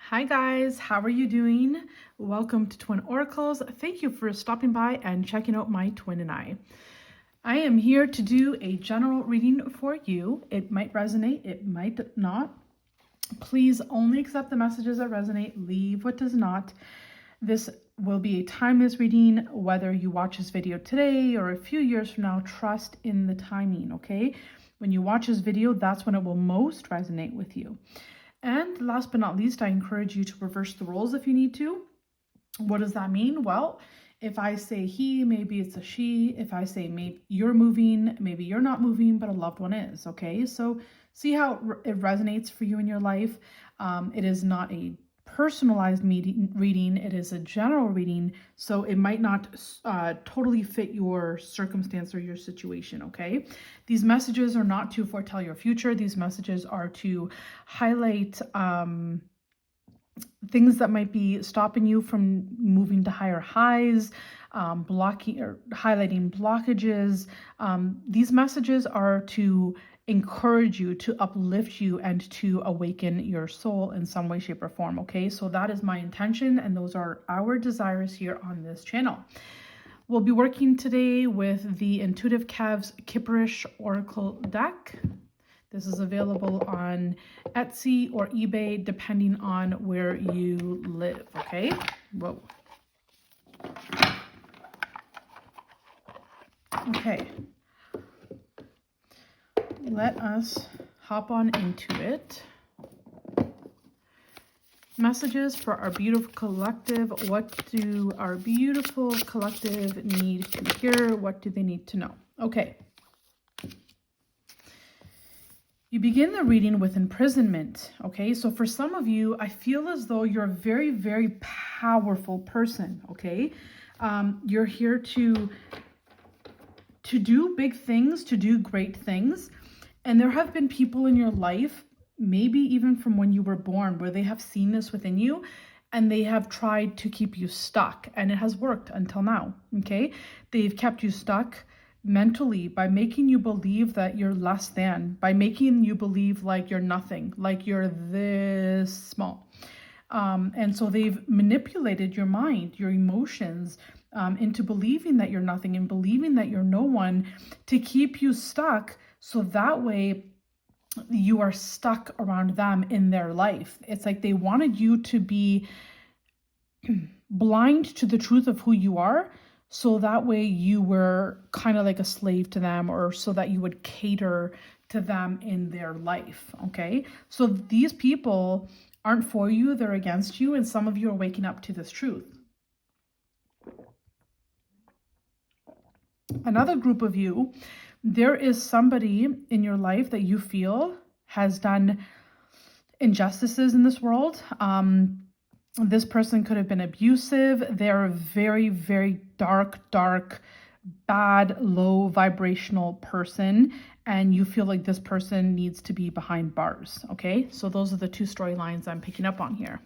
Hi guys, how are you doing? Welcome to Twin Oracles. Thank you for stopping by and checking out my twin and I. I am here to do a general reading for you. It might resonate, it might not. Please only accept the messages that resonate, leave what does not. This will be a timeless reading, whether you watch this video today or a few years from now. Trust in the timing, okay? When you watch this video, that's when it will most resonate with you. And last but not least, I encourage you to reverse the roles if you need to. What does that mean? Well, if I say he, maybe it's a she. If I say maybe you're moving, maybe you're not moving, but a loved one is, okay? So see how it resonates for you in your life. It is not a personalized reading, it is a general reading, so it might not totally fit your circumstance or your situation, okay? These messages are not to foretell your future. These messages are to highlight things that might be stopping you from moving to higher highs, blocking or highlighting blockages. These messages are to encourage you, to uplift you, and to awaken your soul in some way, shape, or form, okay? So that is my intention, and those are our desires here on this channel. We'll be working today with the Intuitive Calves Kipperish Oracle deck. This is available on Etsy or eBay, depending on where you live, okay? Whoa. Okay. Let us hop on into it. Messages for our beautiful collective. What do our beautiful collective need to hear? What do they need to know? Okay. You begin the reading with imprisonment, okay? So for some of you, I feel as though you're a very, very powerful person, okay? You're here to do big things, to do great things. And there have been people in your life, maybe even from when you were born, where they have seen this within you and they have tried to keep you stuck, and it has worked until now, okay? They've kept you stuck mentally by making you believe that you're less than, by making you believe like you're nothing, like you're this small. And so they've manipulated your mind, your emotions, into believing that you're nothing and believing that you're no one, to keep you stuck. So that way you are stuck around them in their life. It's like they wanted you to be blind to the truth of who you are, so that way you were kind of like a slave to them, or so that you would cater to them in their life, okay? So these people aren't for you, they're against you, and some of you are waking up to this truth. Another group of you, there is somebody in your life that you feel has done injustices in this world. This person could have been abusive. They're a very, very dark, bad, low vibrational person, and you feel like this person needs to be behind bars, okay? So those are the two storylines I'm picking up on here.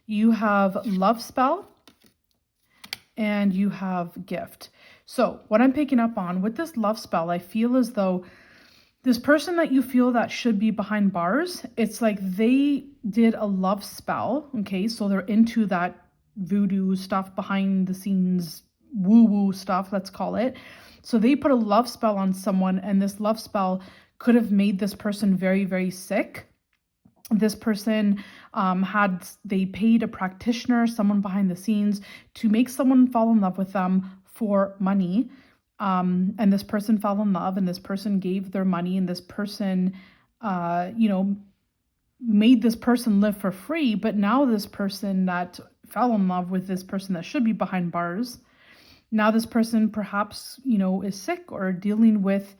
You have love spell and you have gift. So what I'm picking up on with this love spell, I feel as though this person that you feel that should be behind bars, it's like they did a love spell, okay? So they're into that voodoo stuff, behind the scenes, woo-woo stuff, let's call it. So they put a love spell on someone, and this love spell could have made this person very, very sick. This person they paid a practitioner, someone behind the scenes, to make someone fall in love with them for money. And this person fell in love, and this person gave their money, and this person, made this person live for free. But now this person that fell in love with this person that should be behind bars, now this person perhaps, is sick or dealing with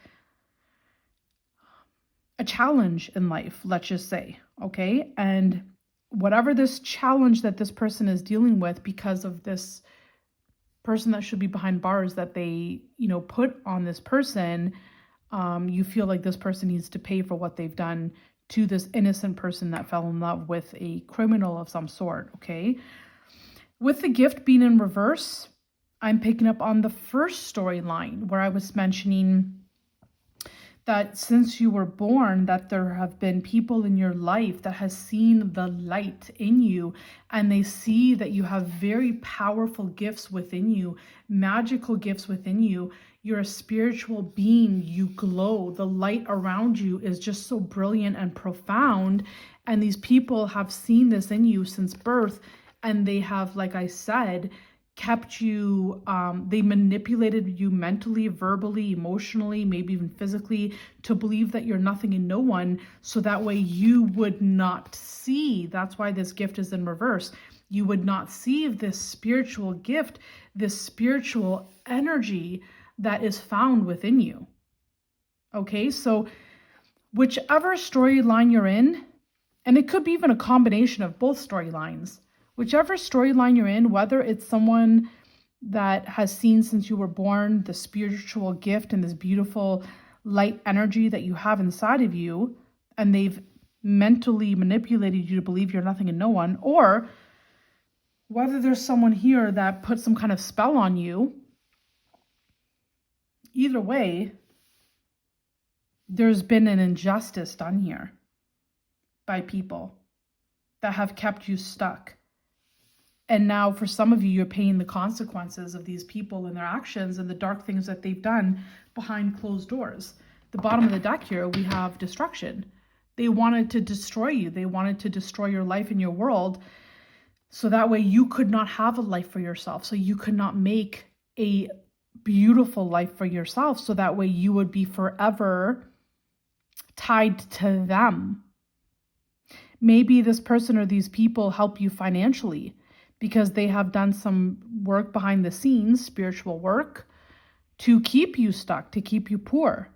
a challenge in life, let's just say, okay? And whatever this challenge that this person is dealing with because of this person that should be behind bars that they, put on this person, you feel like this person needs to pay for what they've done to this innocent person that fell in love with a criminal of some sort, okay? With the gift being in reverse, I'm picking up on the first storyline where I was mentioning that since you were born, that there have been people in your life that has seen the light in you, and they see that you have very powerful gifts within you, magical gifts within you. You're a spiritual being. You glow. The light around you is just so brilliant and profound. And these people have seen this in you since birth, and they have, like I said, kept you, they manipulated you mentally, verbally, emotionally, maybe even physically, to believe that you're nothing and no one, so that way you would not see. That's why this gift is in reverse. You would not see this spiritual gift, this spiritual energy that is found within you. Okay, so whichever storyline you're in, and it could be even a combination of both storylines, whichever storyline you're in, whether it's someone that has seen since you were born the spiritual gift and this beautiful light energy that you have inside of you, and they've mentally manipulated you to believe you're nothing and no one, or whether there's someone here that put some kind of spell on you, either way, there's been an injustice done here by people that have kept you stuck. And now for some of you, you're paying the consequences of these people and their actions and the dark things that they've done behind closed doors. The bottom of the deck here, we have destruction. They wanted to destroy you. They wanted to destroy your life and your world, so that way you could not have a life for yourself. So you could not make a beautiful life for yourself. So that way you would be forever tied to them. Maybe this person or these people help you financially, because they have done some work behind the scenes, spiritual work, to keep you stuck, to keep you poor,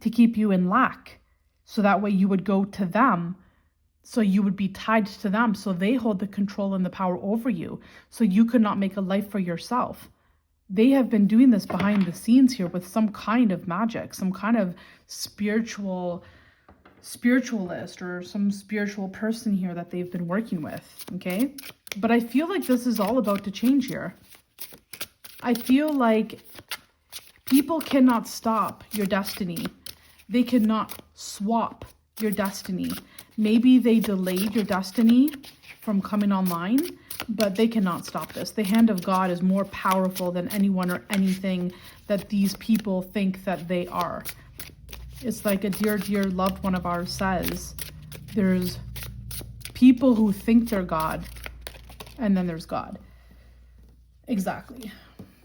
to keep you in lack. So that way you would go to them. So you would be tied to them. So they hold the control and the power over you. So you could not make a life for yourself. They have been doing this behind the scenes here with some kind of magic, some kind of spiritualist or some spiritual person here that they've been working with, okay? But I feel like this is all about to change here. I feel like people cannot stop your destiny. They cannot swap your destiny. Maybe they delayed your destiny from coming online, but they cannot stop this. The hand of God is more powerful than anyone or anything that these people think that they are. It's like a dear, dear loved one of ours says, there's people who think they're God, and then there's God. Exactly.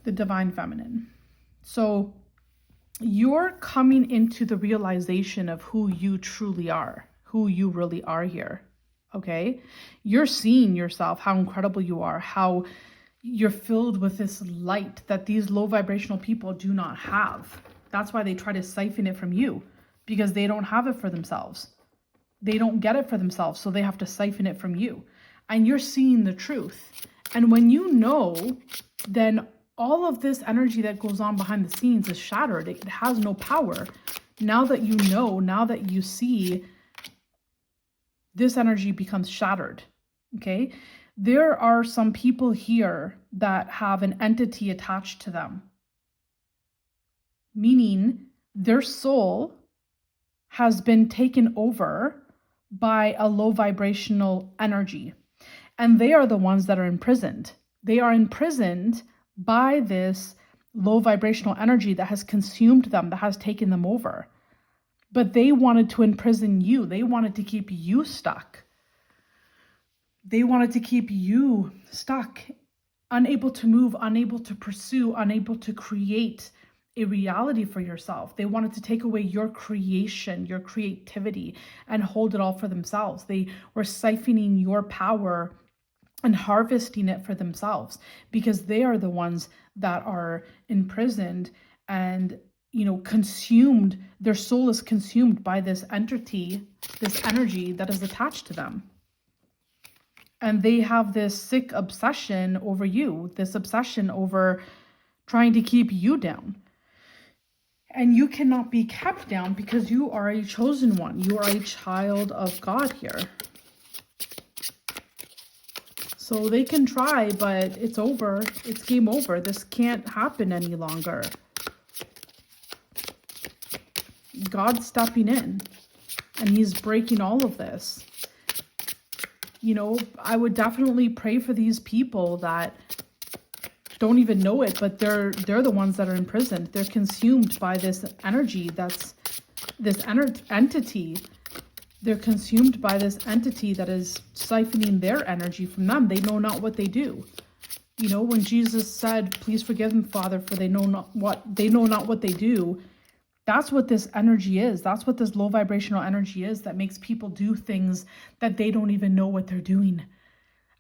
The divine feminine. So you're coming into the realization of who you truly are, who you really are here. Okay? You're seeing yourself, how incredible you are, how you're filled with this light that these low vibrational people do not have. That's why they try to siphon it from you, because they don't have it for themselves. They don't get it for themselves, so they have to siphon it from you. And you're seeing the truth. And when you know, then all of this energy that goes on behind the scenes is shattered. It has no power. Now that you know, now that you see, this energy becomes shattered, okay? There are some people here that have an entity attached to them, meaning their soul has been taken over by a low vibrational energy. And they are the ones that are imprisoned. They are imprisoned by this low vibrational energy that has consumed them, that has taken them over. But they wanted to imprison you. They wanted to keep you stuck. They wanted to keep you stuck, unable to move, unable to pursue, unable to create a reality for yourself. They wanted to take away your creation, your creativity, and hold it all for themselves. They were siphoning your power and harvesting it for themselves, because they are the ones that are imprisoned and, you know, consumed. Their soul is consumed by this entity, this energy that is attached to them. And they have this sick obsession over you, this obsession over trying to keep you down. And you cannot be kept down because you are a chosen one. You are a child of God here. So they can try, but it's over. It's game over. This can't happen any longer. God's stepping in and he's breaking all of this. You know, I would definitely pray for these people that don't even know it, but they're the ones that are imprisoned. They're consumed by this energy, that's this entity. They're consumed by this entity that is siphoning their energy from them. They know not what they do. You know, when Jesus said, please forgive them, Father, for they know not what they do. That's what this energy is. That's what this low vibrational energy is that makes people do things that they don't even know what they're doing.